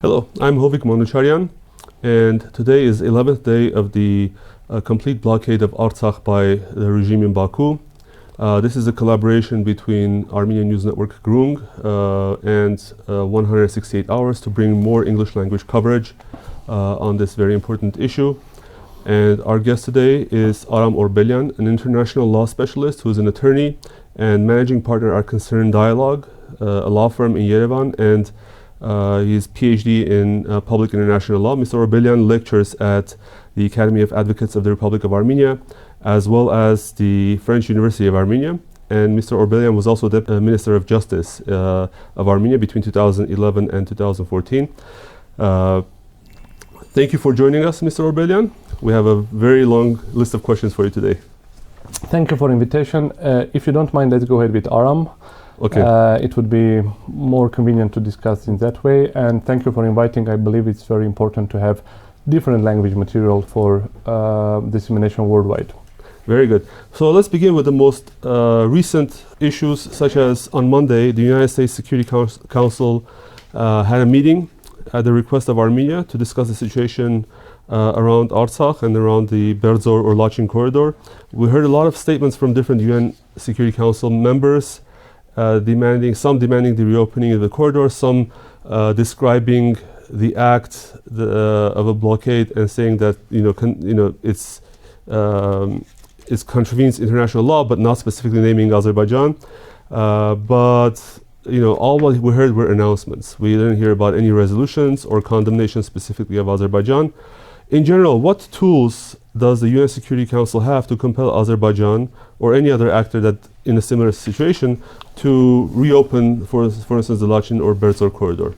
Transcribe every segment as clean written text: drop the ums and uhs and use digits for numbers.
Hello, I'm Hovik Monucharyan, and today is 11th day of the complete blockade of Artsakh by the regime in Baku. This is a collaboration between Armenian news network Groong and 168 Hours to bring more English language coverage on this very important issue. And our guest today is Aram Orbelyan, an international law specialist who is an attorney and managing partner at Concern Dialog, a law firm in Yerevan, and he's PhD in public international law. Mr. Orbelyan lectures at the Academy of Advocates of the Republic of Armenia, as well as the French University of Armenia. And Mr. Orbelyan was also the Minister of Justice of Armenia between 2011 and 2014. Thank you for joining us, Mr. Orbelyan. We have a very long list of questions for you today. Thank you for the invitation. If you don't mind, let's go ahead with Aram. Okay. It would be more convenient to discuss in that way. And thank you for inviting. I believe it's very important to have different language material for dissemination worldwide. Very good. So let's begin with the most recent issues, such as on Monday, the United States Security Council had a meeting at the request of Armenia to discuss the situation around Artsakh and around the Berdzor or Lachin corridor. We heard a lot of statements from different UN Security Council members demanding the reopening of the corridor, some describing the act of a blockade and saying that it contravenes international law, but not specifically naming Azerbaijan. But all what we heard were announcements. We didn't hear about any resolutions or condemnations specifically of Azerbaijan. In general, what tools does the UN Security Council have to compel Azerbaijan or any other actor that in a similar situation to reopen, for instance, the Lachin or Berdzor corridor?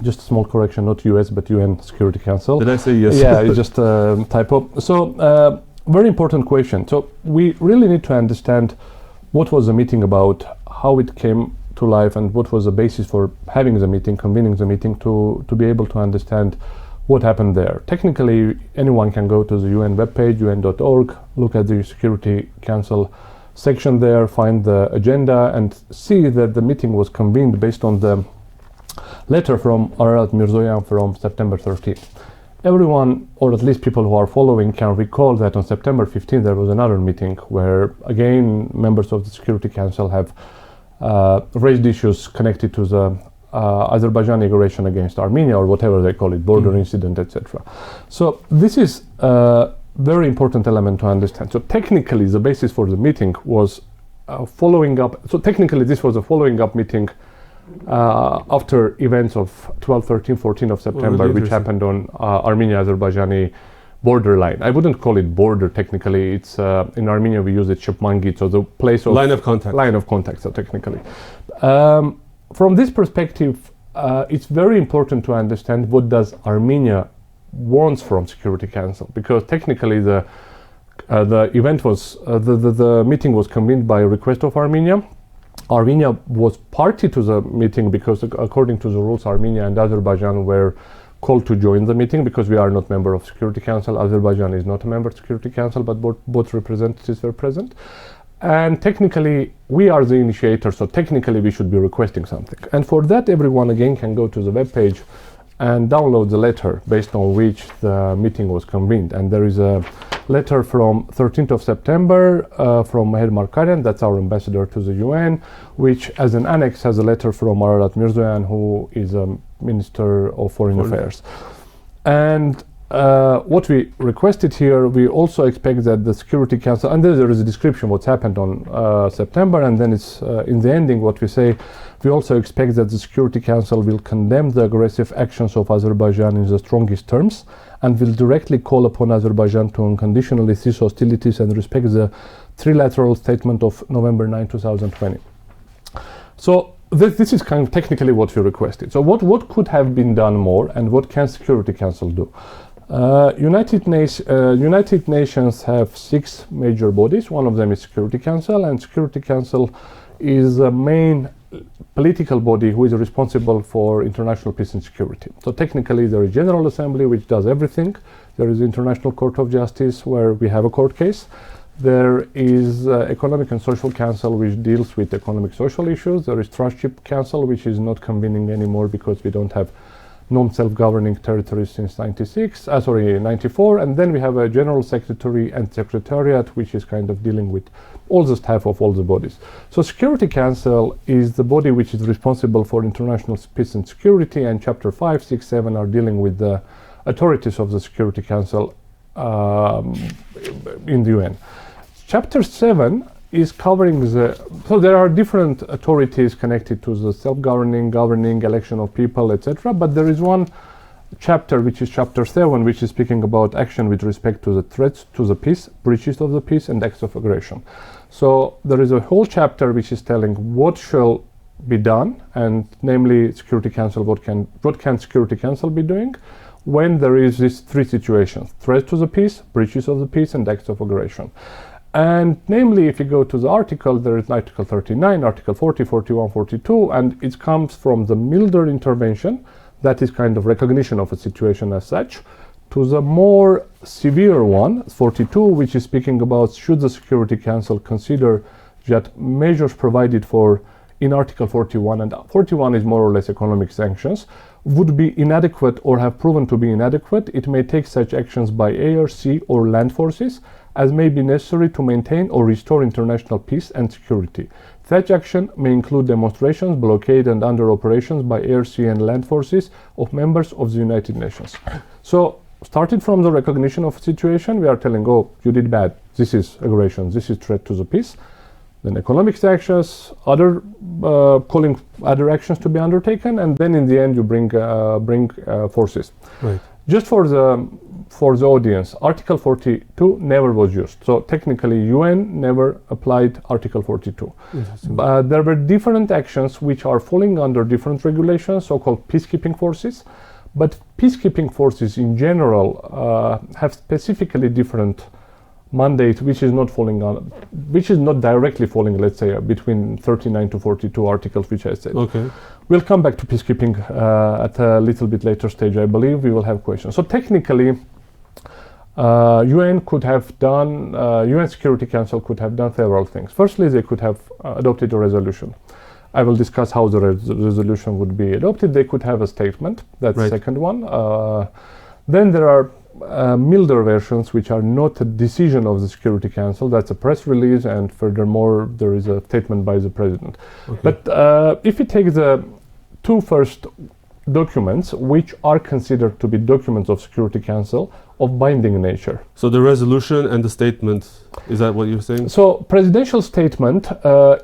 Just a small correction, not US, but UN Security Council. Did I say yes? Yeah, it's just a typo. So, very important question. So, we really need to understand what was the meeting about, how it came to life, and what was the basis for having the meeting, convening the meeting, to be able to understand what happened there. Technically, anyone can go to the UN webpage, un.org, look at the Security Council section there, find the agenda, and see that the meeting was convened based on the letter from Aram Orbelyan from September 13th. Everyone, or at least people who are following, can recall that on September 15th there was another meeting where, again, members of the Security Council have raised issues connected to the Azerbaijan aggression against Armenia, or whatever they call it, border incident, etc. So this is a very important element to understand. So technically, the basis for the meeting was following up. So technically, this was a following up meeting after events of 12, 13, 14 of September, which happened on Armenia-Azerbaijani borderline. I wouldn't call it border technically. It's in Armenia we use it shepmangit, so the place of line of contact. Line of contact. So technically. From this perspective, it's very important to understand what does Armenia wants from Security Council, because technically the event was the meeting was convened by request of Armenia. Armenia was party to the meeting because, according to the rules, Armenia and Azerbaijan were called to join the meeting because we are not member of Security Council. Azerbaijan is not a member of Security Council, but both representatives were present. And technically, we are the initiator, so technically we should be requesting something. And for that, everyone again can go to the webpage and download the letter based on which the meeting was convened. And there is a letter from 13th of September from Meher Markarian, that's our ambassador to the UN, which as an annex has a letter from Aram Orbelyan, who is a Minister of Foreign Affairs. And what we requested here, we also expect that the Security Council, and there is a description what's happened on September, and then it's in the ending what we say, we also expect that the Security Council will condemn the aggressive actions of Azerbaijan in the strongest terms and will directly call upon Azerbaijan to unconditionally cease hostilities and respect the trilateral statement of November 9, 2020. So this is kind of technically what we requested. So what could have been done more, and what can Security Council do? United Nations have 6 major bodies. One of them is Security Council, and Security Council is the main political body who is responsible for international peace and security. So technically there is General Assembly, which does everything. There is International Court of Justice, where we have a court case. There is Economic and Social Council, which deals with economic social issues. There is Trustship Council, which is not convening anymore because we don't have non-self-governing territories since 94, and then we have a general secretary and secretariat, which is kind of dealing with all the staff of all the bodies. So Security Council is the body which is responsible for international peace and security, and chapter 5, 6, 7 are dealing with the authorities of the Security Council in the UN. Chapter 7 is covering so there are different authorities connected to the self-governing, governing, election of people, etc. But there is one chapter, which is chapter 7, which is speaking about action with respect to the threats to the peace, breaches of the peace, and acts of aggression. So there is a whole chapter which is telling what shall be done, and namely Security Council, what can Security Council be doing when there is these three situations: threats to the peace, breaches of the peace, and acts of aggression. And namely, if you go to the article, there is Article 39, Article 40, 41, 42, and it comes from the milder intervention, that is kind of recognition of a situation as such, to the more severe one, 42, which is speaking about should the Security Council consider that measures provided for in Article 41, and 41 is more or less economic sanctions, would be inadequate or have proven to be inadequate. It may take such actions by air, sea, or land forces as may be necessary to maintain or restore international peace and security. Such action may include demonstrations, blockade, and under operations by air, sea, and land forces of members of the United Nations. So, starting from the recognition of a situation, we are telling, oh, you did bad, this is aggression, this is threat to the peace. Then economic sanctions, calling other actions to be undertaken, and then in the end you bring forces. Right. Just for the audience, Article 42 never was used. So technically, UN never applied Article 42. There were different actions which are falling under different regulations, so-called peacekeeping forces. But peacekeeping forces in general have specifically different mandate, which is not directly falling, let's say, between 39 to 42 articles, which I said. Okay. We'll come back to peacekeeping at a little bit later stage, I believe. We will have questions. So technically, UN Security Council could have done several things. Firstly, they could have adopted a resolution. I will discuss how the resolution would be adopted. They could have a statement. That's the second one. Then there are milder versions, which are not a decision of the Security Council. That's a press release, and furthermore, there is a statement by the president. Okay. But if you take the two first documents, which are considered to be documents of Security Council of binding nature. So the resolution and the statement, is that what you're saying? So presidential statement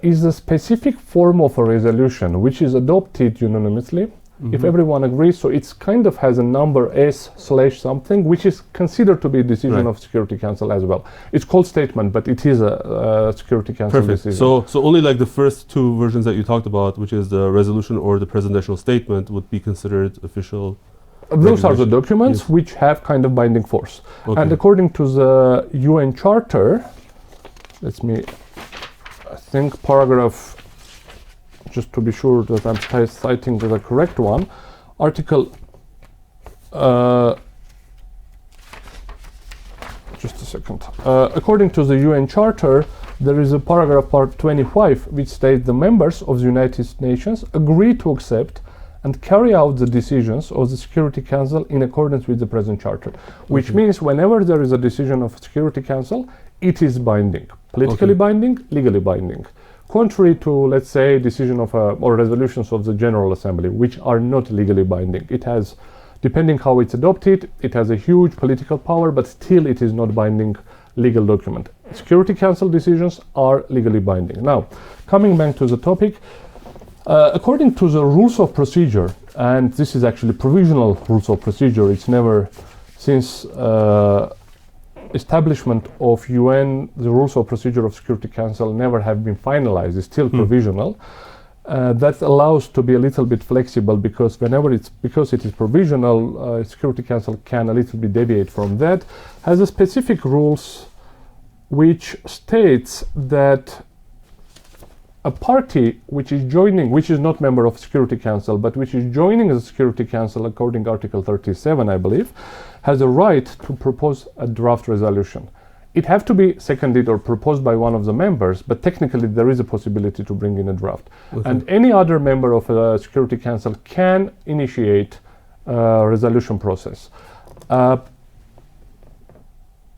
is a specific form of a resolution which is adopted unanimously. If everyone agrees, so it's kind of has a number S/something, which is considered to be a decision of Security Council as well. It's called statement, but it is a Security Council decision. So only like the first two versions that you talked about, which is the resolution or the presidential statement, would be considered official. Those are the documents which have kind of binding force. Okay. And according to the UN Charter, I think paragraph, just to be sure that I'm citing the correct one, Article, just a second. According to the UN Charter, there is a paragraph, part 25, which states the members of the United Nations agree to accept and carry out the decisions of the Security Council in accordance with the present Charter, which means whenever there is a decision of Security Council, it is binding, politically binding, legally binding. Contrary to, let's say, decision of or resolutions of the General Assembly, which are not legally binding. It has, depending how it's adopted, it has a huge political power, but still it is not binding legal document. Security Council decisions are legally binding. Now, coming back to the topic, according to the rules of procedure, and this is actually provisional rules of procedure, it's never, since establishment of UN, the rules of procedure of Security Council never have been finalized. It's still provisional. That allows to be a little bit flexible, because because it is provisional, Security Council can a little bit deviate from that. Has a specific rules which states that a party which is joining, which is not member of Security Council, but which is joining the Security Council according to Article 37, I believe, has a right to propose a draft resolution. It have to be seconded or proposed by one of the members, but technically there is a possibility to bring in a draft. And any other member of the Security Council can initiate resolution process.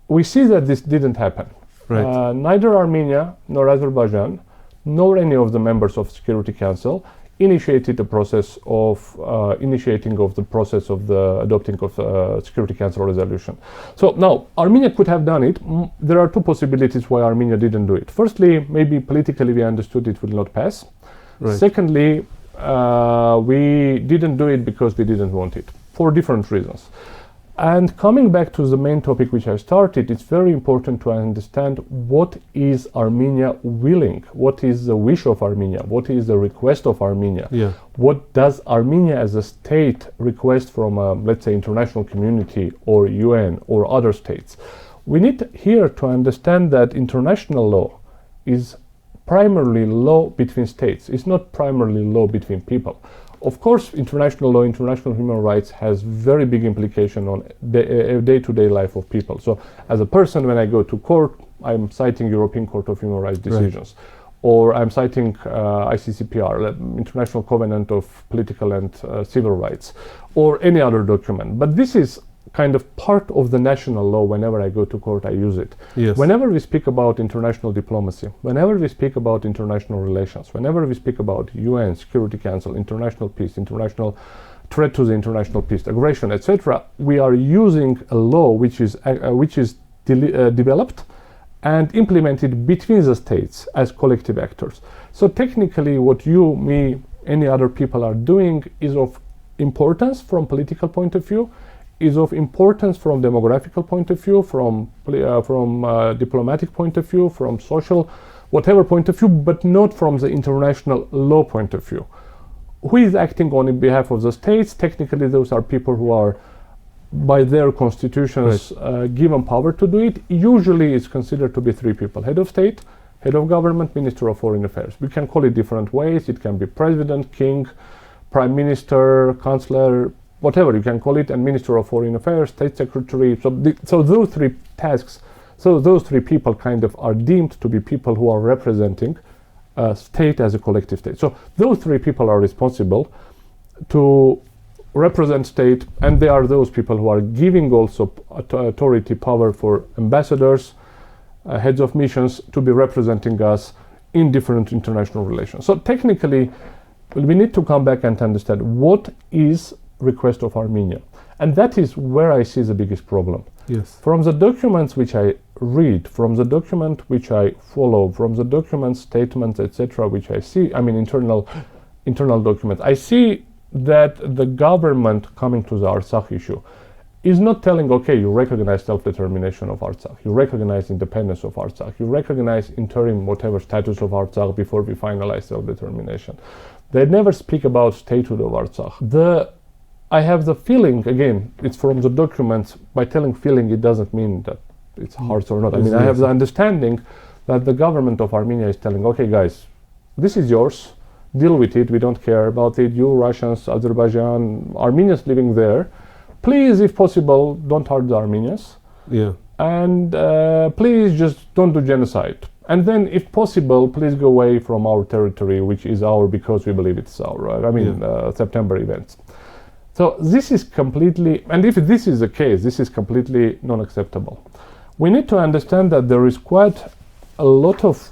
We see that this didn't happen. Right. Neither Armenia nor Azerbaijan nor any of the members of Security Council initiated the process of the adopting of Security Council resolution. So now Armenia could have done it. There are two possibilities why Armenia didn't do it. Firstly, maybe politically we understood it will not pass. Right. Secondly, we didn't do it because we didn't want it, for different reasons. And coming back to the main topic which I started, it's very important to understand what is Armenia willing, what is the wish of Armenia, what is the request of Armenia, Yeah. what does Armenia as a state request from, let's say, international community or UN or other states. We need here to understand that international law is primarily law between states. It's not primarily law between people. Of course, international law, international human rights has very big implication on day-to-day life of people. So as a person, when I go to court, I'm citing European Court of Human Rights decisions. Right. Or I'm citing ICCPR, the International Covenant of Political and Civil Rights, or any other document. But this is kind of part of the national law. Whenever I go to court, I use it. Yes. Whenever we speak about international diplomacy, whenever we speak about international relations, whenever we speak about UN, Security Council, international peace, international threat to the international peace, aggression, etc., we are using a law which is developed and implemented between the states as collective actors. So technically, what you, me, any other people are doing is of importance from political point of view, is of importance from demographical point of view, from diplomatic point of view, from social, whatever point of view, but not from the international law point of view. Who is acting on behalf of the states? Technically, those are people who are, by their constitutions, right, given power to do it. Usually, it's considered to be three people: head of state, head of government, minister of foreign affairs. We can call it different ways. It can be president, king, prime minister, chancellor, whatever you can call it, and Minister of Foreign Affairs, State Secretary. So those three tasks, so those three people kind of are deemed to be people who are representing a state as a collective state. So those three people are responsible to represent state, and they are those people who are giving also authority, power for ambassadors, heads of missions to be representing us in different international relations. So technically, we need to come back and understand what is request of Armenia, and that is where I see the biggest problem. Yes. From the documents which I read, from the document which I follow, from the documents, statements, etc., which I see, I mean internal documents, I see that the government coming to the Artsakh issue is not telling, okay, you recognize self-determination of Artsakh, you recognize independence of Artsakh, you recognize interim whatever status of Artsakh before we finalize self-determination. They never speak about statehood of Artsakh. I have the feeling, again, it's from the documents. By telling feeling, it doesn't mean that it's hearts or not. I mean, I have the understanding that the government of Armenia is telling, okay, guys, this is yours, deal with it, we don't care about it. You, Russians, Azerbaijan, Armenians living there, please, if possible, don't hurt the Armenians. Yeah. And please just don't do genocide. And then, if possible, please go away from our territory, which is our because we believe it's our, right? I mean, September events. So this is completely, and if this is the case, this is completely non-acceptable. We need to understand that there is quite a lot of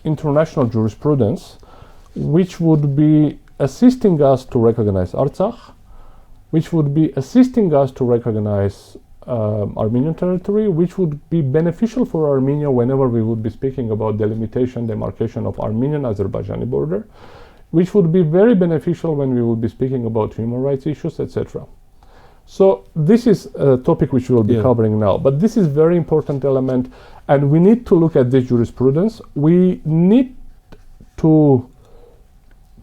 international jurisprudence which would be assisting us to recognize Artsakh, which would be assisting us to recognize Armenian territory, which would be beneficial for Armenia whenever we would be speaking about delimitation, demarcation of Armenian-Azerbaijani border, which would be very beneficial when we would be speaking about human rights issues, etc. So this is a topic which we will be covering now, but this is very important element, and we need to look at this jurisprudence. We need to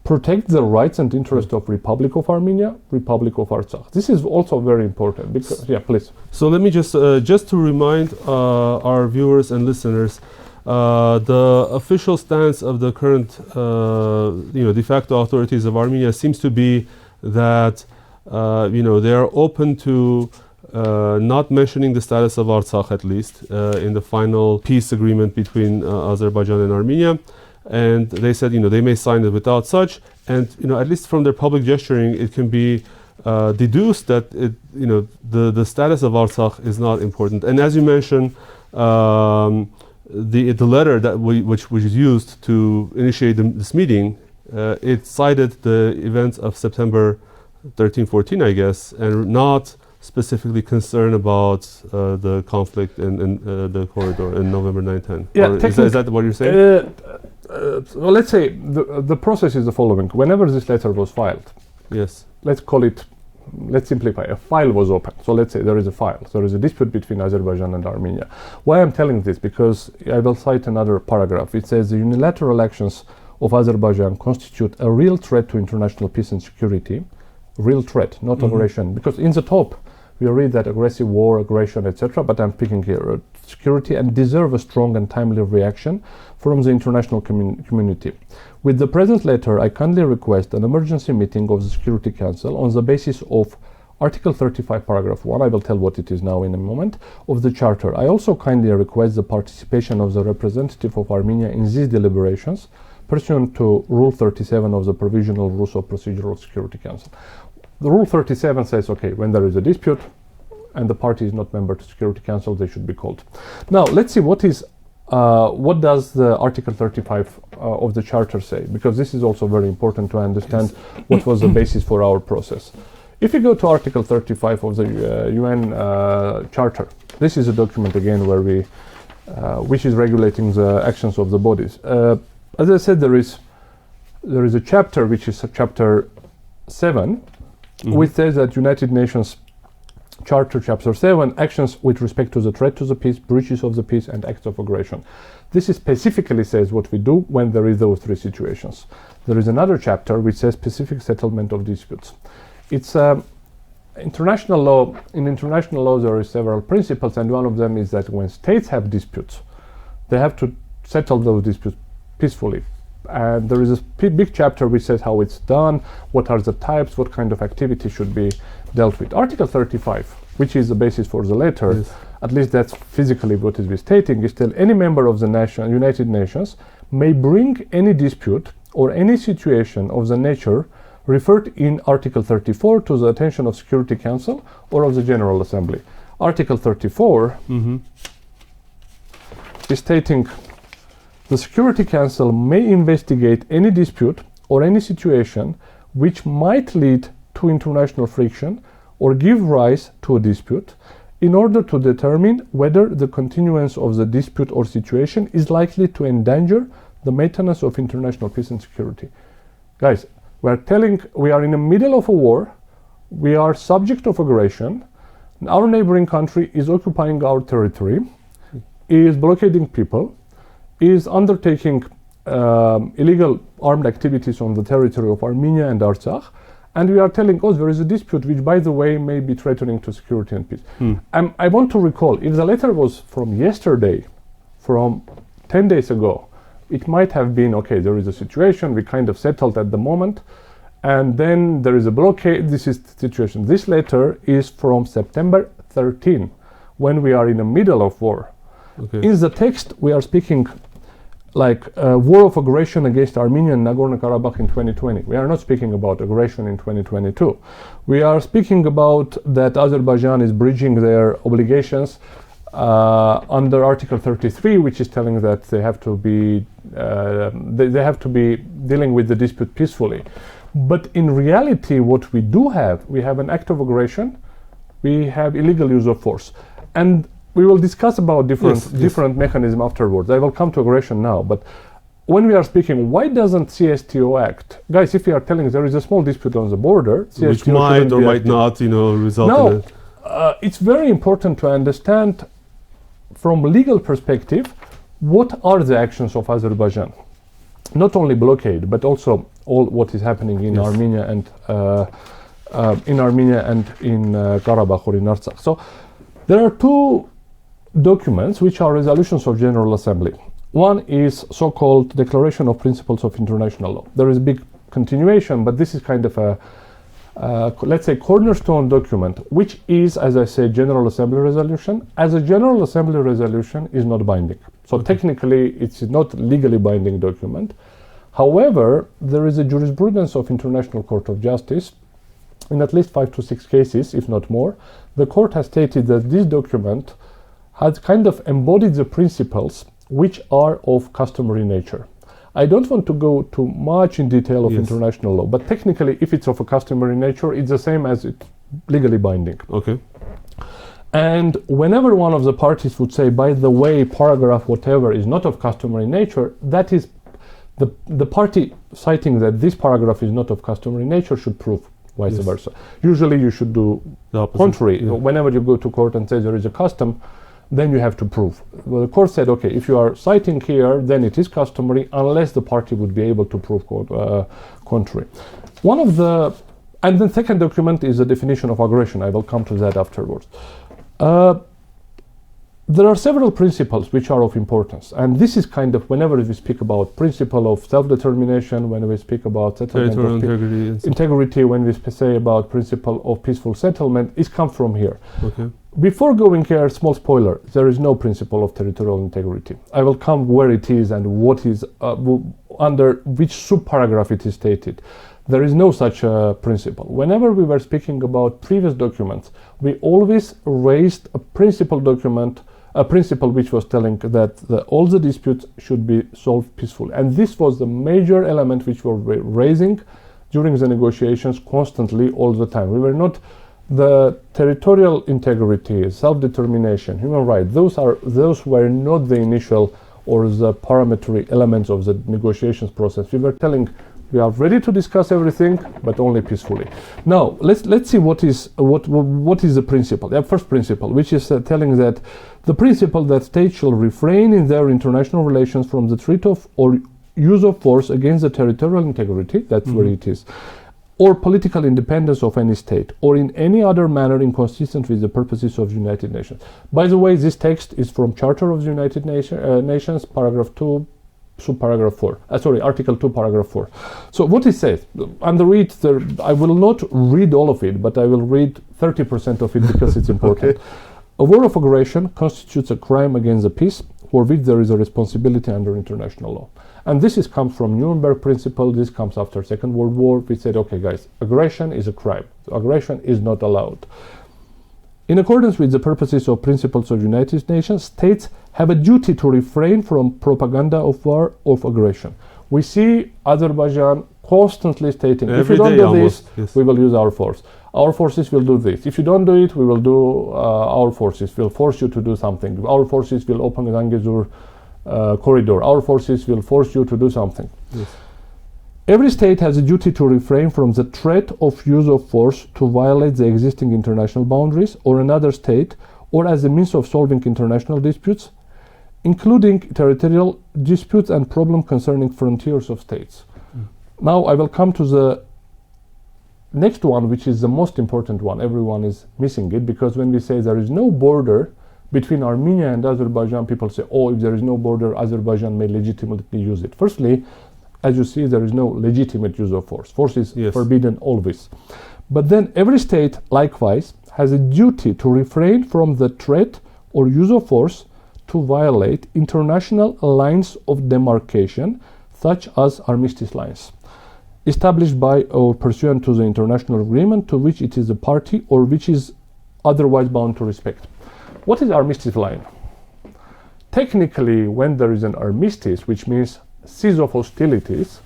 protect the rights and interests of Republic of Armenia, Republic of Artsakh. This is also very important because, please. So let me just to remind our viewers and listeners, the official stance of the current, de facto authorities of Armenia seems to be that, they are open to not mentioning the status of Artsakh, at least in the final peace agreement between Azerbaijan and Armenia. And they said, they may sign it without such. And, at least from their public gesturing, it can be deduced that the status of Artsakh is not important. And as you mentioned, the letter that which was used to initiate this meeting, it cited the events of September 13, 14, I guess, and not specifically concerned about the conflict in the corridor in November 9/10. Yeah, is that what you're saying? Well, let's say the process is the following. Whenever this letter was filed, Yes. Let's simplify. A file was opened. So let's say there is a file. There is a dispute between Azerbaijan and Armenia. Why I'm telling this? Because I will cite another paragraph. It says the unilateral actions of Azerbaijan constitute a real threat to international peace and security. Real threat, not aggression. Because in the top, we read that aggressive war, aggression, etc. But I'm speaking here security and deserve a strong and timely reaction from the international community. With the present letter, I kindly request an emergency meeting of the Security Council on the basis of Article 35, Paragraph 1, I will tell what it is now in a moment, of the Charter. I also kindly request the participation of the representative of Armenia in these deliberations, pursuant to Rule 37 of the Provisional Rules of Procedure of Security Council. The Rule 37 says, okay, when there is a dispute and the party is not member to Security Council, they should be called. Now, let's see what does the Article 35 of the Charter say, because this is also very important to understand what was the basis for our process. If you go to Article 35 of the UN Charter, this is a document again where which is regulating the actions of the bodies. As I said, there is a chapter which is Chapter 7, which says that United Nations Charter Chapter 7, actions with respect to the threat to the peace, breaches of the peace, and acts of aggression. This specifically says what we do when there is those three situations. There is another chapter which says specific settlement of disputes. It's international law. In international law, there are several principles, and one of them is that when states have disputes, they have to settle those disputes peacefully. And there is a big chapter which says how it's done, what are the types, what kind of activity should be dealt with. Article 35, which is the basis for the letter, at least that's physically what it is stating, is that any member of the United Nations may bring any dispute or any situation of the nature referred in Article 34 to the attention of Security Council or of the General Assembly. Article 34 is stating the Security Council may investigate any dispute or any situation which might lead to international friction or give rise to a dispute in order to determine whether the continuance of the dispute or situation is likely to endanger the maintenance of international peace and security. Guys, we are in the middle of a war, we are subject of aggression, our neighboring country is occupying our territory, is blockading people, is undertaking illegal armed activities on the territory of Armenia and Artsakh, and we are telling, there is a dispute which, by the way, may be threatening to security and peace. I want to recall, if the letter was from yesterday, from 10 days ago, it might have been, okay, there is a situation, we kind of settled at the moment, and then there is a blockade, this is the situation. This letter is from September 13, when we are in the middle of war. Okay. In the text, we are speaking like war of aggression against Armenia and Nagorno-Karabakh in 2020. We are not speaking about aggression in 2022. We are speaking about that Azerbaijan is breaching their obligations under Article 33, which is telling that they have to be dealing with the dispute peacefully. But in reality, what we have an act of aggression, we have illegal use of force, and we will discuss about different mechanism afterwards. I will come to aggression now, but when we are speaking, why doesn't CSTO act? Guys, if we are telling there is a small dispute on the border, CSTO which might or might not, result in it. It's very important to understand from a legal perspective, what are the actions of Azerbaijan? Not only blockade, but also all what is happening in Armenia and in Karabakh or in Artsakh. So there are two documents which are resolutions of General Assembly. One is so-called Declaration of Principles of International Law. There is a big continuation, but this is kind of a let's say cornerstone document, which is, as I said, General Assembly resolution. As a General Assembly resolution is not binding. So technically it's not legally binding document. However, there is a jurisprudence of International Court of Justice in at least 5 to 6 cases, if not more, the court has stated that this document has kind of embodied the principles which are of customary nature. I don't want to go too much in detail of international law, but technically, if it's of a customary nature, it's the same as it's legally binding. Okay. And whenever one of the parties would say, by the way, paragraph whatever is not of customary nature, that is the party citing that this paragraph is not of customary nature should prove vice versa. Usually you should do the contrary. Whenever you go to court and say there is a custom, then you have to prove. Well, the court said, okay, if you are citing here, then it is customary unless the party would be able to prove contrary. And the second document is a definition of aggression. I will come to that afterwards. There are several principles which are of importance, and this is kind of whenever we speak about principle of self-determination, when we speak about settlement of integrity, when we say about principle of peaceful settlement, it comes from here. Okay. Before going here, small spoiler, there is no principle of territorial integrity. I will come where it is and what is under which subparagraph it is stated. There is no such principle. Whenever we were speaking about previous documents, we always raised a principle document, a principle which was telling that all the disputes should be solved peacefully. And this was the major element which we were raising during the negotiations constantly all the time. We were not the territorial integrity, self-determination, human rights, those were not the initial or the parametric elements of the negotiations process. We were telling we are ready to discuss everything, but only peacefully. Now, let's see what is the principle. The first principle, which is telling that the principle that states shall refrain in their international relations from the threat of or use of force against the territorial integrity, that's where it is, or political independence of any state, or in any other manner inconsistent with the purposes of the United Nations. By the way, this text is from Charter of the United Nations, paragraph 2, subparagraph 4. Article 2, paragraph 4. So what it says, under it, I will not read all of it, but I will read 30% of it because it's important. Okay. A war of aggression constitutes a crime against the peace for which there is a responsibility under international law. And this comes from Nuremberg principle. This comes after Second World War. We said, okay, guys, aggression is a crime. Aggression is not allowed. In accordance with the purposes of principles of United Nations, states have a duty to refrain from propaganda of war of aggression. We see Azerbaijan constantly stating, if you don't do this, we will use our force. Our forces will do this. If you don't do it, we will do, our forces will force you to do something. Our forces will open the Zangezur corridor. Our forces will force you to do something. Yes. Every state has a duty to refrain from the threat of use of force to violate the existing international boundaries or another state, or as a means of solving international disputes, including territorial disputes and problems concerning frontiers of states. Now I will come to the next one, which is the most important one. Everyone is missing it, because when we say there is no border between Armenia and Azerbaijan, people say, oh, if there is no border, Azerbaijan may legitimately use it. Firstly, as you see, there is no legitimate use of force. Force is forbidden always. But then every state, likewise, has a duty to refrain from the threat or use of force to violate international lines of demarcation, such as armistice lines, established by or pursuant to the international agreement to which it is a party or which is otherwise bound to respect. What is armistice line? Technically, when there is an armistice, which means cease of hostilities,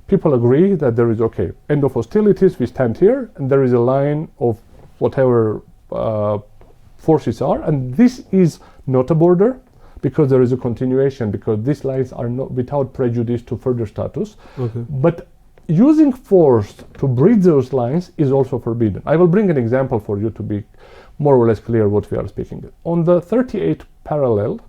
people agree that there is, okay, end of hostilities, we stand here, and there is a line of whatever forces are, and this is not a border, because there is a continuation, because these lines are not without prejudice to further status. Okay. But using force to breach those lines is also forbidden. I will bring an example for you to be more or less clear what we are speaking of. On the 38th parallel,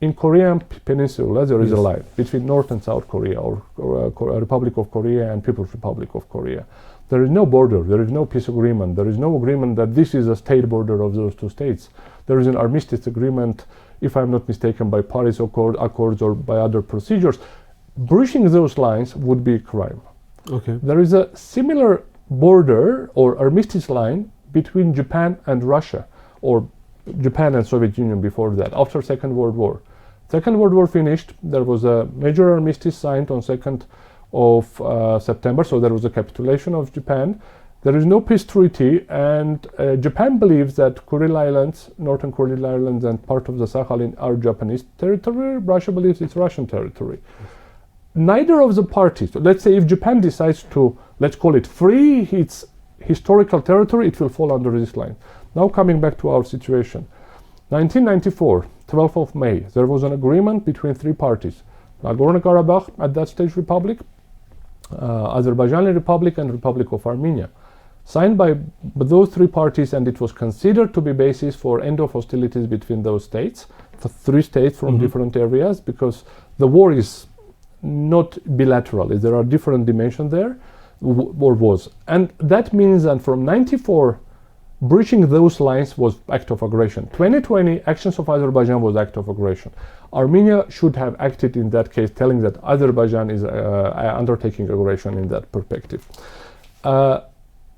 in Korean Peninsula, there is a line between North and South Korea, or Republic of Korea and People's Republic of Korea. There is no border, there is no peace agreement, there is no agreement that this is a state border of those two states. There is an armistice agreement, if I'm not mistaken, by Paris Accords or by other procedures. Breaching those lines would be a crime. Okay. There is a similar border or armistice line between Japan and Russia, or Japan and Soviet Union before that, after Second World War. Second World War finished, there was a major armistice signed on 2nd of September, so there was a capitulation of Japan. There is no peace treaty, and Japan believes that Kuril Islands, Northern Kuril Islands, and part of the Sakhalin are Japanese territory. Russia believes it's Russian territory. Neither of the parties, so let's say if Japan decides to, let's call it, free its historical territory, it will fall under this line. Now coming back to our situation. 1994, 12th of May, there was an agreement between three parties. Nagorno-Karabakh, at that stage Republic, Azerbaijani Republic, and Republic of Armenia. Signed by those three parties, and it was considered to be basis for end of hostilities between those states, the three states from different areas, because the war is not bilateral. There are different dimensions there, or was. And that means that from 94, breaching those lines was act of aggression. 2020, actions of Azerbaijan was act of aggression. Armenia should have acted in that case, telling that Azerbaijan is undertaking aggression in that perspective.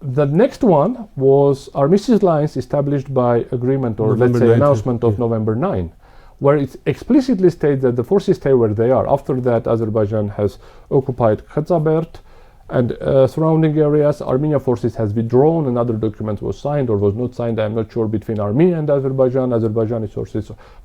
The next one was armistice lines established by agreement, or let's say announcement of November 9, where it explicitly states that the forces stay where they are. After that, Azerbaijan has occupied Khatsabert and surrounding areas. Armenia forces has withdrawn. Another document was signed or was not signed, I'm not sure, between Armenia and Azerbaijan. Azerbaijani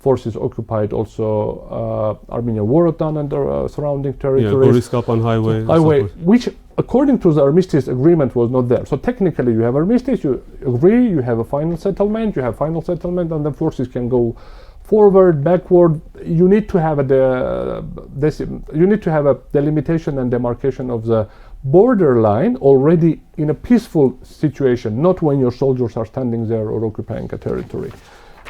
forces occupied also Armenia Worotan and surrounding territories. Yeah, Goriskap highway. Which according to the armistice agreement was not there. So technically you have armistice, you agree, you have a final settlement, and the forces can go forward, backward. You need to have a delimitation and demarcation of the borderline already in a peaceful situation, not when your soldiers are standing there or occupying a territory.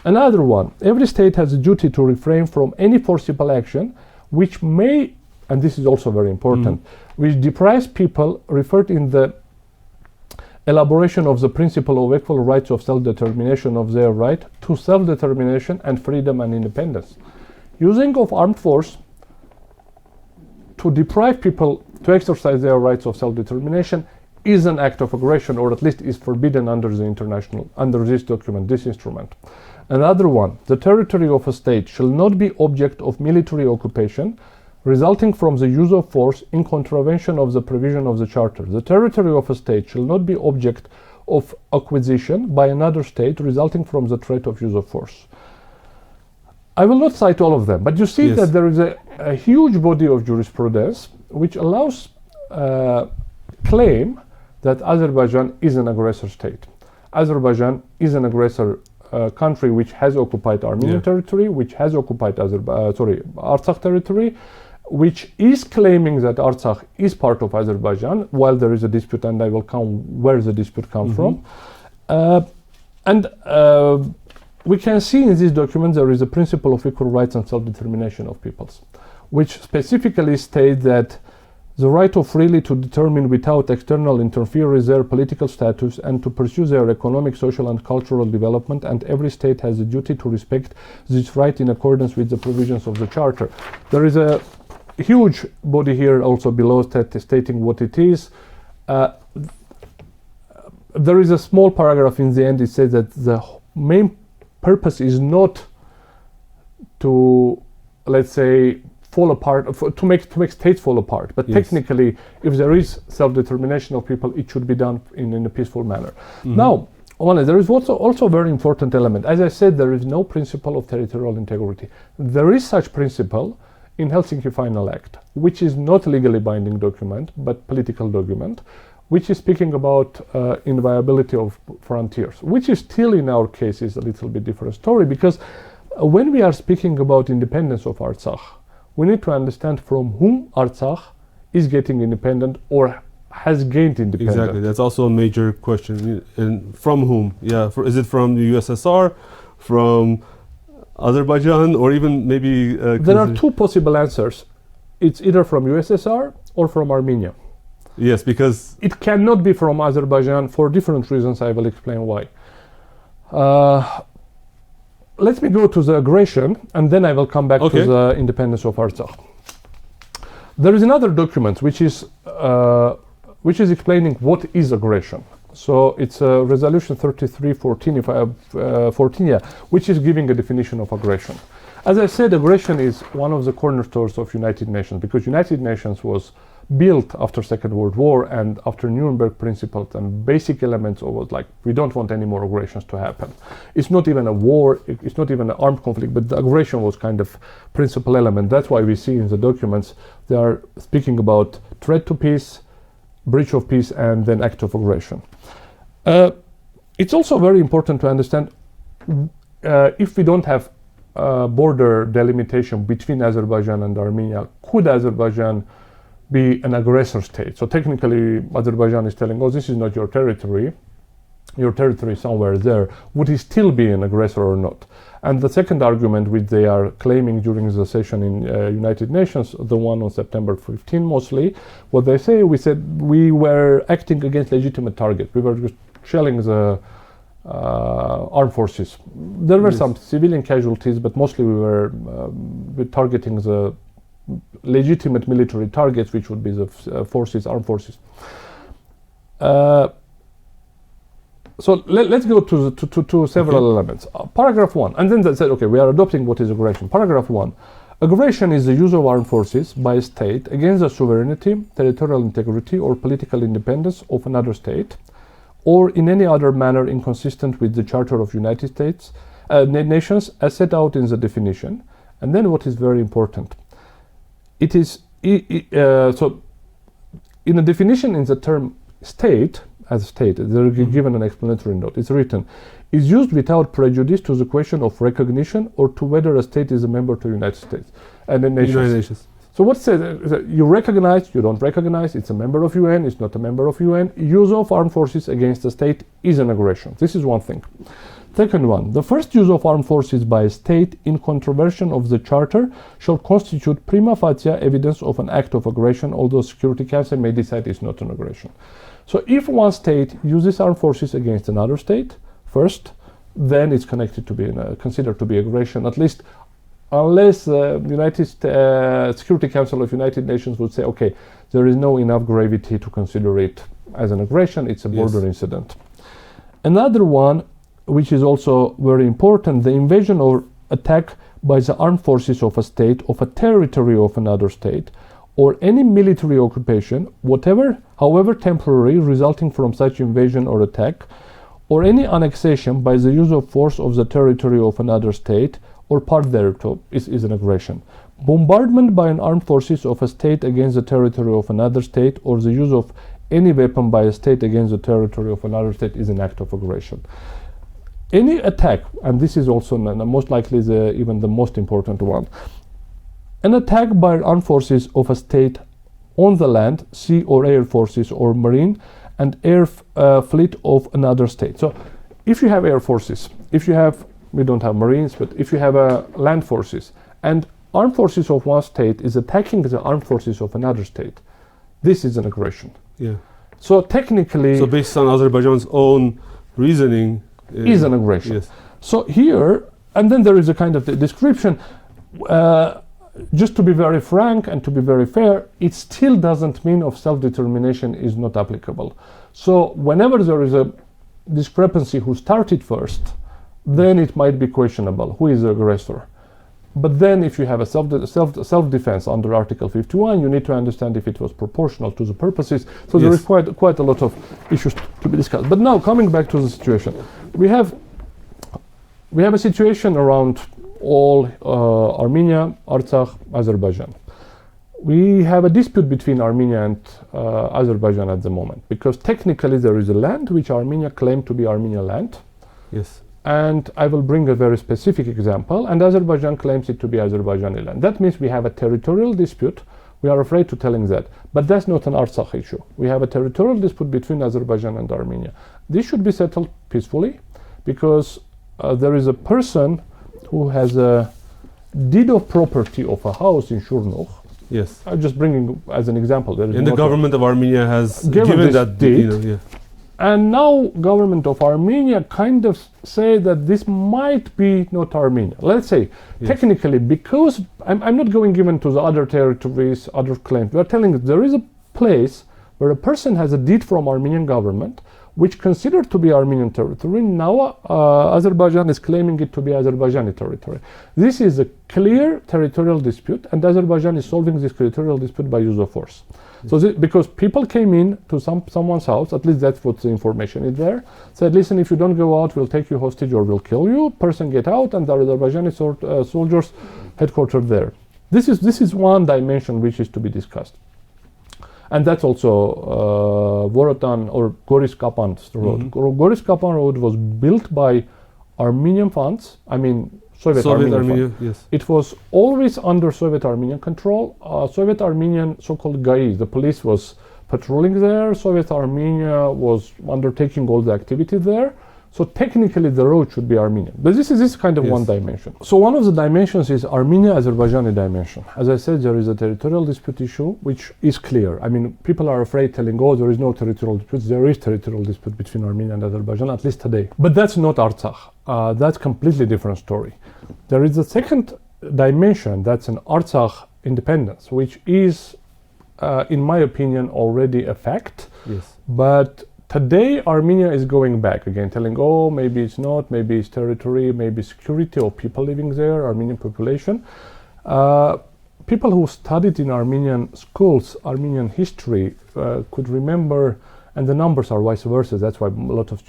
Another one, every state has a duty to refrain from any forcible action which may, and this is also very important, which deprives people referred in the elaboration of the principle of equal rights of self-determination of their right to self-determination and freedom and independence. Using of armed force to deprive people to exercise their rights of self-determination is an act of aggression, or at least is forbidden under this document, this instrument. Another one, the territory of a state shall not be object of military occupation resulting from the use of force in contravention of the provision of the Charter. The territory of a state shall not be object of acquisition by another state resulting from the threat of use of force. I will not cite all of them, but you see that there is a huge body of jurisprudence which allows claim that Azerbaijan is an aggressor state. Azerbaijan is an aggressor country which has occupied Armenian territory, which has occupied Artsakh territory, which is claiming that Artsakh is part of Azerbaijan, while there is a dispute, and I will come where the dispute comes from. We can see in this document there is a principle of equal rights and self-determination of peoples, which specifically states that the right of freely to determine without external interference their political status and to pursue their economic, social and cultural development, and every state has a duty to respect this right in accordance with the provisions of the Charter. There is a huge body here also below stating what it is. There is a small paragraph in the end. It says that the main purpose is not to, let's say, fall apart, to make states fall apart, but technically, if there is self-determination of people, it should be done in a peaceful manner. Now, there is also a very important element. As I said, there is no principle of territorial integrity. There is such principle in Helsinki Final Act, which is not legally binding document, but political document, which is speaking about inviolability of frontiers, which is still in our case is a little bit different story, because when we are speaking about independence of Artsakh, we need to understand from whom Artsakh is getting independent or has gained independence. Exactly, that's also a major question. And from whom? Yeah, is it from the USSR, from Azerbaijan, or even maybe... there are two possible answers. It's either from USSR or from Armenia. Yes, because... It cannot be from Azerbaijan for different reasons. I will explain why. Let me go to the aggression, and then I will come back to the independence of Artsakh. There is another document which is explaining what is aggression. So it's Resolution 3314, which is giving a definition of aggression. As I said, aggression is one of the cornerstones of United Nations, because United Nations was built after Second World War and after Nuremberg principles, and basic elements of was like, we don't want any more aggressions to happen. It's not even a war, it's not even an armed conflict, but the aggression was kind of principal element. That's why we see in the documents they are speaking about threat to peace, breach of peace, and then act of aggression. It's also very important to understand if we don't have border delimitation between Azerbaijan and Armenia, could Azerbaijan be an aggressor state? So technically Azerbaijan is telling, oh, this is not your territory is somewhere there. Would he still be an aggressor or not? And the second argument which they are claiming during the session in United Nations, the one on September 15 mostly, what they say, we said we were acting against legitimate targets. We were just shelling the armed forces. There were some civilian casualties, but mostly we were targeting the legitimate military targets, which would be the armed forces. So let's go to several elements. Paragraph 1, and then they said, okay, we are adopting what is aggression. Paragraph 1, aggression is the use of armed forces by a state against the sovereignty, territorial integrity, or political independence of another state, or in any other manner inconsistent with the Charter of United States, Nations as set out in the definition. And then what is very important, it is so in the definition in the term state, as stated, they're given an explanatory note. It's written, is used without prejudice to the question of recognition or to whether a state is a member to the United States and the nations. So what says, you recognize, you don't recognize, it's a member of UN, it's not a member of UN. Use of armed forces against a state is an aggression. This is one thing. Second one, the first use of armed forces by a state in contravention of the Charter shall constitute prima facie evidence of an act of aggression, although Security Council may decide it's not an aggression. So if one state uses armed forces against another state, first, then it's connected to be considered to be aggression, at least unless the Security Council of United Nations would say, okay, there is no enough gravity to consider it as an aggression, it's a border incident. Another one, which is also very important, the invasion or attack by the armed forces of a state of a territory of another state, or any military occupation, whatever, however temporary, resulting from such invasion or attack, or any annexation by the use of force of the territory of another state, or part thereof, is an aggression. Bombardment by an armed forces of a state against the territory of another state, or the use of any weapon by a state against the territory of another state is an act of aggression. Any attack, and this is also most likely even the most important one, an attack by armed forces of a state on the land, sea or air forces or marine and air fleet of another state. So if you have air forces, we don't have marines, but if you have land forces and armed forces of one state is attacking the armed forces of another state, this is an aggression. Yeah. So technically... So based on Azerbaijan's own reasoning... is an aggression. Yes. So here, and then there is a kind of description, just to be very frank and to be very fair, it still doesn't mean of self-determination is not applicable. So whenever there is a discrepancy who started first, then it might be questionable who is the aggressor. But then if you have a self-defense under Article 51, you need to understand if it was proportional to the purposes. So there is quite a lot of issues to be discussed. But now coming back to the situation, we have a situation around all Armenia, Artsakh, Azerbaijan. We have a dispute between Armenia and Azerbaijan at the moment, because technically there is a land which Armenia claimed to be Armenian land. Yes. And I will bring a very specific example, and Azerbaijan claims it to be Azerbaijani land. That means we have a territorial dispute. We are afraid to telling that. But that's not an Artsakh issue. We have a territorial dispute between Azerbaijan and Armenia. This should be settled peacefully, because there is a person who has a deed of property of a house in Shurnukh. Yes. I'm just bringing as an example. And the government of Armenia has given that deed. And now government of Armenia kind of say that this might be not Armenia. Let's say, technically, because I'm not going even to the other territories, other claims. We are telling that there is a place where a person has a deed from Armenian government which considered to be Armenian territory. Now Azerbaijan is claiming it to be Azerbaijani territory. This is a clear territorial dispute, and Azerbaijan is solving this territorial dispute by use of force. So because people came in to someone's house, at least that's what the information is there, said, listen, if you don't go out, we'll take you hostage or we'll kill you. Person get out, and the Azerbaijani soldiers headquartered there. This is one dimension which is to be discussed. And that's also Vorotan or Goris Kapan's road. Goris Kapan road was built by Armenian funds, I mean Soviet Armenia, yes. It was always under Soviet Armenian control. Soviet Armenian so-called GAI, the police was patrolling there. Soviet Armenia was undertaking all the activity there. So technically the road should be Armenian. But this is kind of one dimension. So one of the dimensions is Armenia-Azerbaijani dimension. As I said, there is a territorial dispute issue, which is clear. I mean, people are afraid telling, oh, there is no territorial dispute. There is territorial dispute between Armenia and Azerbaijan, at least today. But that's not Artsakh. That's completely different story. There is a second dimension, that's an Artsakh independence, which is, in my opinion, already a fact. Yes. But today, Armenia is going back again, telling, oh, maybe it's not, maybe it's territory, maybe security or people living there, Armenian population. People who studied in Armenian schools, Armenian history, could remember, and the numbers are vice versa, that's why a lot of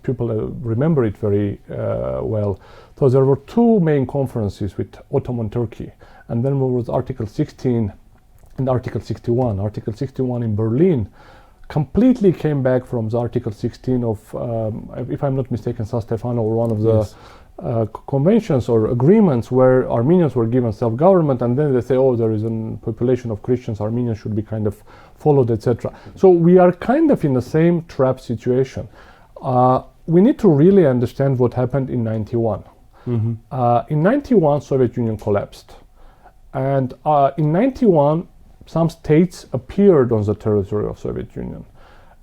people remember it very well. So there were two main conferences with Ottoman Turkey, and then there was Article 16 and Article 61. Article 61 in Berlin completely came back from the Article 16 of, if I'm not mistaken, San Stefano, or one of the conventions or agreements where Armenians were given self-government, and then they say, oh, there is a population of Christians, Armenians should be kind of followed, etc. So we are kind of in the same trap situation. We need to really understand what happened in 91. In 91, Soviet Union collapsed. And in 91, some states appeared on the territory of Soviet Union.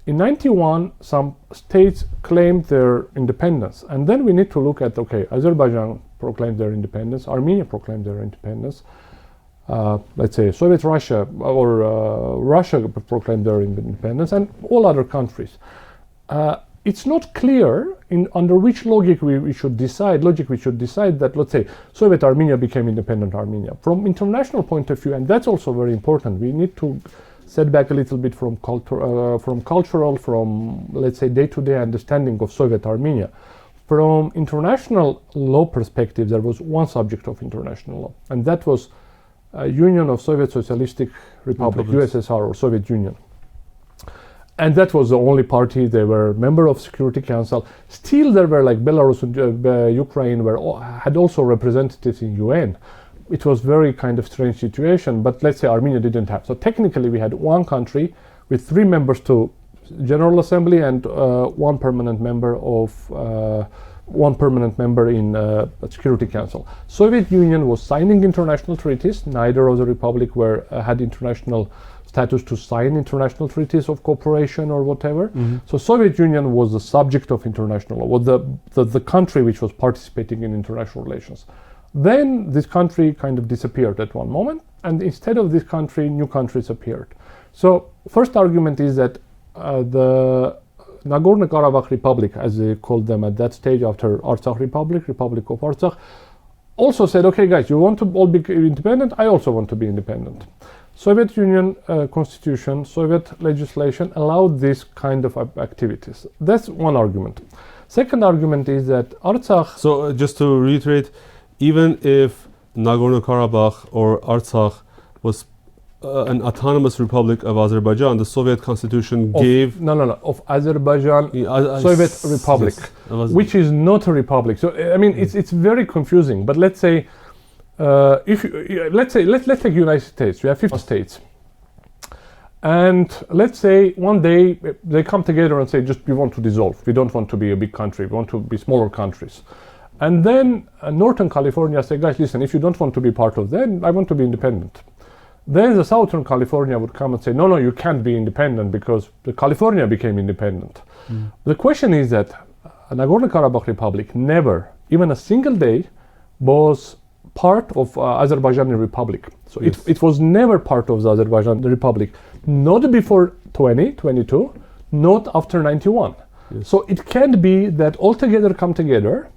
In 91, some states claimed their independence. And then we need to look at, okay, Azerbaijan proclaimed their independence, Armenia proclaimed their independence, let's say Soviet Russia or Russia proclaimed their independence, and all other countries. It's not clear under which logic we should decide that, let's say, Soviet Armenia became independent Armenia. From international point of view, and that's also very important, we need to set back a little bit from cultural, let's say, day-to-day understanding of Soviet Armenia. From international law perspective, there was one subject of international law, and that was Union of Soviet Socialistic Republic, USSR or Soviet Union. And that was the only party. They were member of Security Council. Still, there were like Belarus and Ukraine had also representatives in UN. It was very kind of strange situation, but let's say Armenia didn't have. So technically, we had one country with 3 members to General Assembly and one permanent member in Security Council. Soviet Union was signing international treaties. Neither of the republic had international status to sign international treaties of cooperation or whatever. So Soviet Union was the subject of international law, was the country which was participating in international relations. Then this country kind of disappeared at one moment, and instead of this country, new countries appeared. So first argument is that the Nagorno-Karabakh Republic, as they called them at that stage after Artsakh Republic of Artsakh, also said, okay guys, you want to all be independent, I also want to be independent. Soviet Union constitution, Soviet legislation allowed this kind of activities. That's one argument. Second argument is that Artsakh... So just to reiterate, even if Nagorno-Karabakh or Artsakh was an autonomous republic of Azerbaijan, the Soviet constitution gave... of Azerbaijan Soviet Republic, yes, which is not a republic. So I mean, it's very confusing. But let's say, let's take United States. We have 50 states, and let's say one day they come together and say, just we want to dissolve. We don't want to be a big country. We want to be smaller countries. And then Northern California say, guys, listen, if you don't want to be part of that, I want to be independent. Then the Southern California would come and say, no, you can't be independent because the California became independent. The question is that Nagorno-Karabakh Republic never, even a single day, was part of Azerbaijani Republic. So yes, it was never part of the Azerbaijan Republic, not before 2022, not after 91. Yes. So it can be that all together come together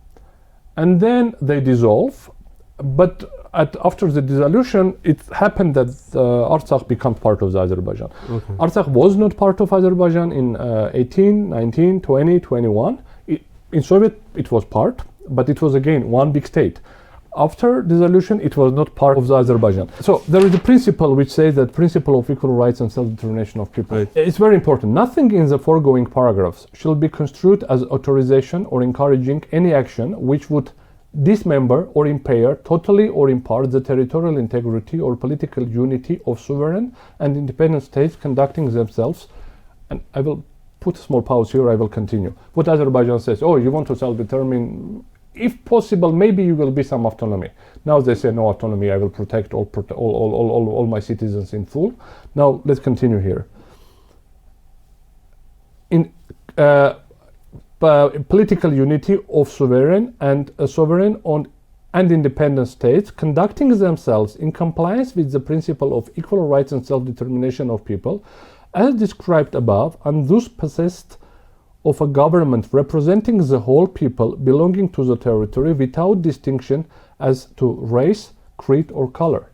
and then they dissolve, but after the dissolution, it happened that Artsakh became part of the Azerbaijan. Okay. Artsakh was not part of Azerbaijan in 18, 19, 20, 21. In Soviet, it was part, but it was again one big state. After dissolution, it was not part of the Azerbaijan. So there is a principle which says that principle of equal rights and self-determination of people. Right. It's very important. Nothing in the foregoing paragraphs shall be construed as authorization or encouraging any action which would dismember or impair totally or in part the territorial integrity or political unity of sovereign and independent states conducting themselves. And I will put a small pause here, I will continue. What Azerbaijan says, oh, you want to self-determine, if possible, maybe you will be some autonomy. Now they say no autonomy, I will protect all my citizens in full. Now let's continue here. In political unity of sovereign and independent states conducting themselves in compliance with the principle of equal rights and self-determination of people, as described above, and thus possessed of a government representing the whole people belonging to the territory without distinction as to race, creed, or color.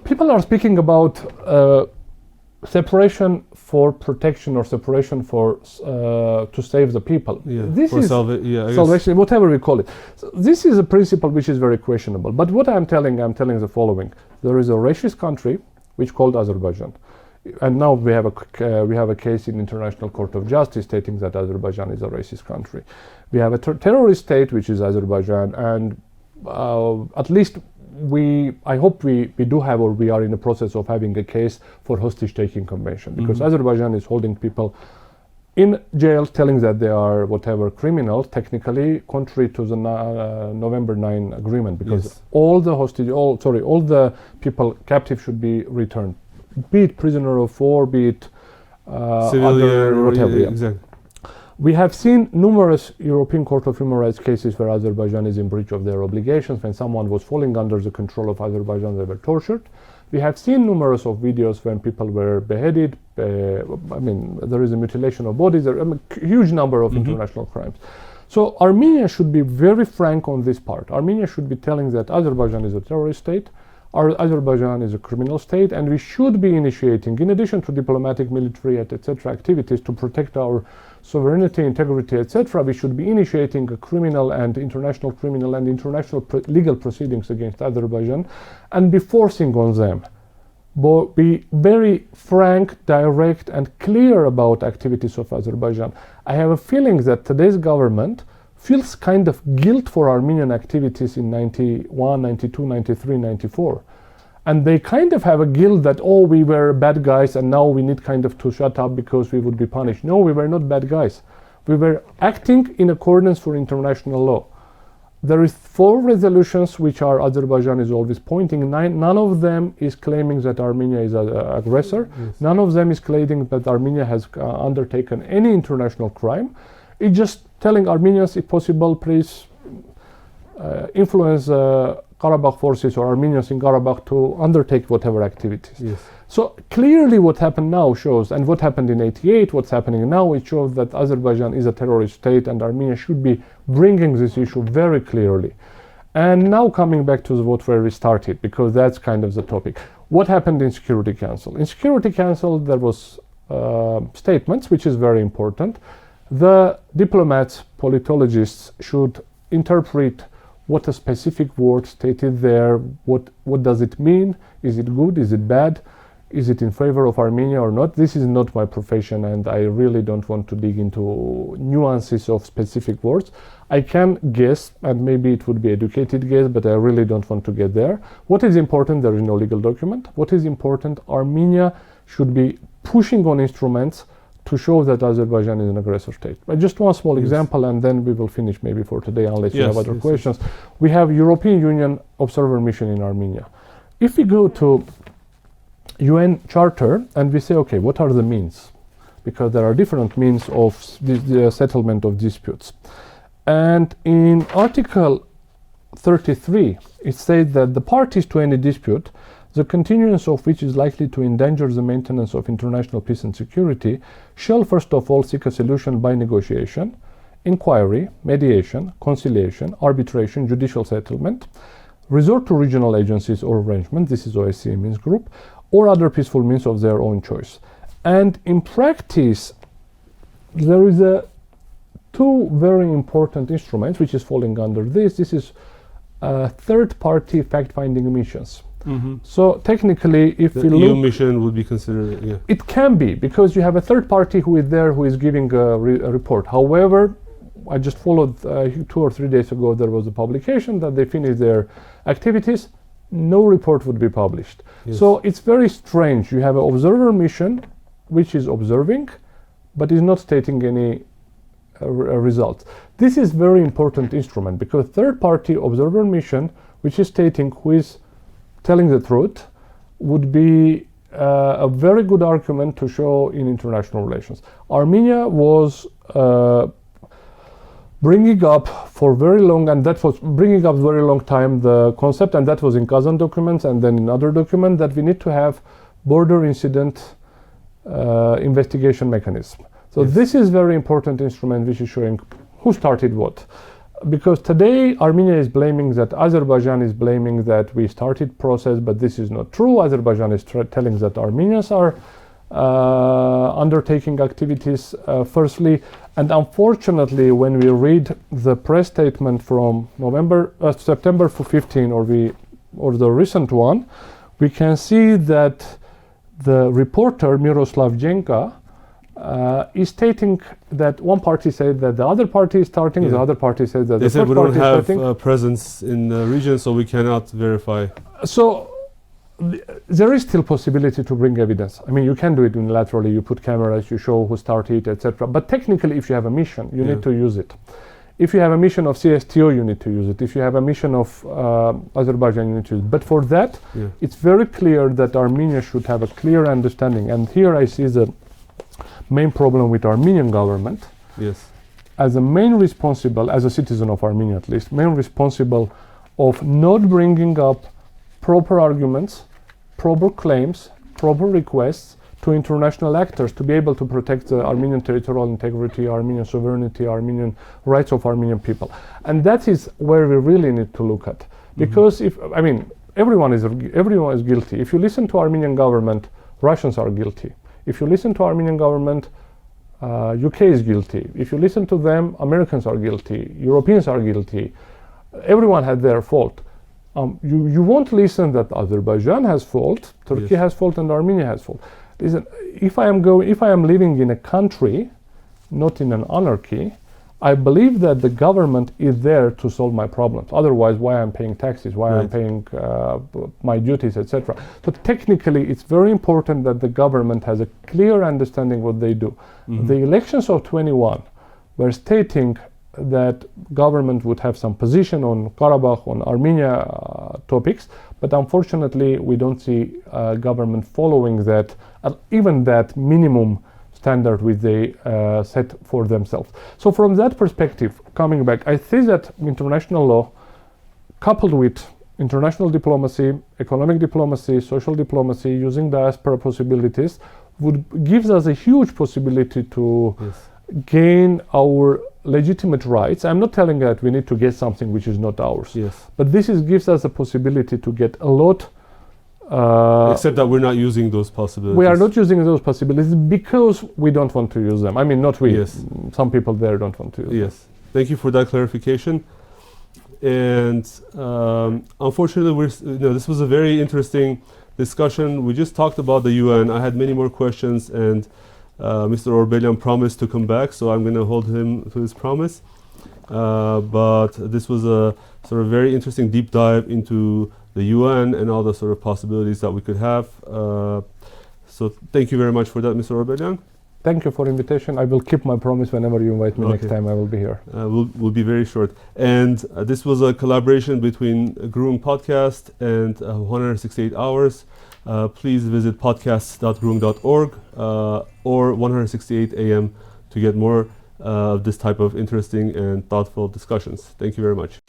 People are speaking about separation for protection or separation for to save the people. Yeah, this is salvation, whatever we call it. So this is a principle which is very questionable. But what I'm telling the following: there is a racist country which called Azerbaijan. And now we have a case in International Court of Justice stating that Azerbaijan is a racist country. We have a terrorist state which is Azerbaijan, and at least I hope we do have, or we are in the process of having a case for hostage-taking convention, because Azerbaijan is holding people in jail, telling that they are whatever criminals, technically contrary to the November 9 agreement, because all the people captive should be returned. Be it prisoner of war, be it civilian, whatever. Exactly. We have seen numerous European Court of Human Rights cases where Azerbaijan is in breach of their obligations. When someone was falling under the control of Azerbaijan, they were tortured. We have seen numerous of videos when people were beheaded. There is a mutilation of bodies. There are a huge number of international crimes. So Armenia should be very frank on this part. Armenia should be telling that Azerbaijan is a terrorist state. Azerbaijan is a criminal state, and we should be initiating, in addition to diplomatic, military, etc. activities to protect our sovereignty, integrity, etc., we should be initiating a criminal and international legal proceedings against Azerbaijan and be forcing on them. But be very frank, direct, and clear about activities of Azerbaijan. I have a feeling that today's government feels kind of guilt for Armenian activities in 91, 92, 93, 94. And they kind of have a guilt that, oh, we were bad guys and now we need kind of to shut up because we would be punished. No, we were not bad guys. We were acting in accordance for international law. There is 4 resolutions which Azerbaijan is always pointing. None of them is claiming that Armenia is an aggressor. Yes. None of them is claiming that Armenia has undertaken any international crime. It's just telling Armenians, if possible, please influence Karabakh forces or Armenians in Karabakh to undertake whatever activities. Yes. So clearly what happened now shows, and what happened in 88, what's happening now, it shows that Azerbaijan is a terrorist state and Armenia should be bringing this issue very clearly. And now coming back to where we started, because that's kind of the topic. What happened in Security Council? In Security Council there was statements, which is very important. The diplomats, politologists should interpret what a specific word stated there, what does it mean, is it good, is it bad, is it in favor of Armenia or not. This is not my profession and I really don't want to dig into nuances of specific words. I can guess, and maybe it would be educated guess, but I really don't want to get there. What is important, there is no legal document. What is important, Armenia should be pushing on instruments to show that Azerbaijan is an aggressor state. But just one small example, and then we will finish maybe for today, unless you have other questions. We have European Union observer mission in Armenia. If we go to UN Charter and we say, okay, what are the means? Because there are different means of the settlement of disputes. And in Article 33, it says that the parties to any dispute the continuance of which is likely to endanger the maintenance of international peace and security, shall first of all seek a solution by negotiation, inquiry, mediation, conciliation, arbitration, judicial settlement, resort to regional agencies or arrangements, this is OSCE Minsk Group, or other peaceful means of their own choice. And in practice, there is two very important instruments which is falling under this. This is third-party fact-finding missions. So technically, if the we EU look, mission would be considered, yeah. it can be, because you have a third party who is there, who is giving a report. However, I just followed 2 or 3 days ago, there was a publication that they finished their activities, no report would be published. Yes. So it's very strange. You have an observer mission which is observing, but is not stating any results. This is very important instrument, because third party observer mission, which is stating who is telling the truth, would be a very good argument to show in international relations. Armenia was bringing up for very long, and that was bringing up very long time, the concept, and that was in Kazan documents and then in other document, that we need to have border incident investigation mechanism. So Yes. this is very important instrument which is showing who started what. Because today Armenia is blaming that Azerbaijan is blaming that we started process, but this is not true. Azerbaijan is telling that Armenians are undertaking activities firstly, and unfortunately when we read the press statement from September 15 or the recent one, we can see that the reporter Miroslav Jenka is stating that one party said that the other party is starting, Yeah. the other party says that They the said third we don't party is have starting. presence in the region, so we cannot verify. So there is still possibility to bring evidence. I mean, you can do it unilaterally, you put cameras, you show who started, etc. But technically, if you have a mission, you Yeah. need to use it. If you have a mission of CSTO, you need to use it. If you have a mission of Azerbaijan, you need to use it. But for that, Yeah. it's very clear that Armenia should have a clear understanding. And here I see the main problem with Armenian government Yes. as a main responsible, as a citizen of Armenia at least, main responsible of not bringing up proper arguments, proper claims, proper requests to international actors to be able to protect the Armenian territorial integrity, Armenian sovereignty, Armenian rights of Armenian people. And that is where we really need to look at. Because everyone is guilty. If you listen to Armenian government, Russians are guilty. If you listen to Armenian government, UK is guilty. If you listen to them, Americans are guilty. Europeans are guilty. Everyone had their fault. You won't listen that Azerbaijan has fault, Turkey Yes. has fault, and Armenia has fault. Listen, if I am living in a country, not in an anarchy, I believe that the government is there to solve my problems. Otherwise, why I'm paying taxes, why I'm Right. paying my duties, etc. So technically, it's very important that the government has a clear understanding what they do. The elections of 21 were stating that government would have some position on Karabakh, on Armenia topics, but unfortunately, we don't see government following that, even that minimum standard which they set for themselves. So from that perspective, coming back, I think that international law, coupled with international diplomacy, economic diplomacy, social diplomacy, using diaspora possibilities, gives us a huge possibility to Yes. gain our legitimate rights. I'm not telling that we need to get something which is not ours, Yes. but this gives us a possibility to get a lot. Except that we're not using those possibilities. We are not using those possibilities because we don't want to use them. I mean, not we. Yes. Some people there don't want to use them. Yes. Thank you for that clarification. And unfortunately, this was a very interesting discussion. We just talked about the UN. I had many more questions, and Mr. Orbelyan promised to come back, so I'm going to hold him to his promise. But this was a sort of very interesting deep dive into the UN and all the sort of possibilities that we could have. So thank you very much for that, Mr. Orbelyan. Thank you for invitation. I will keep my promise whenever you invite me next Okay. time. I will be here. We'll be very short. And this was a collaboration between Groong Podcast and 168 Hours. Please visit podcasts.groong.org or 168 AM to get more of this type of interesting and thoughtful discussions. Thank you very much.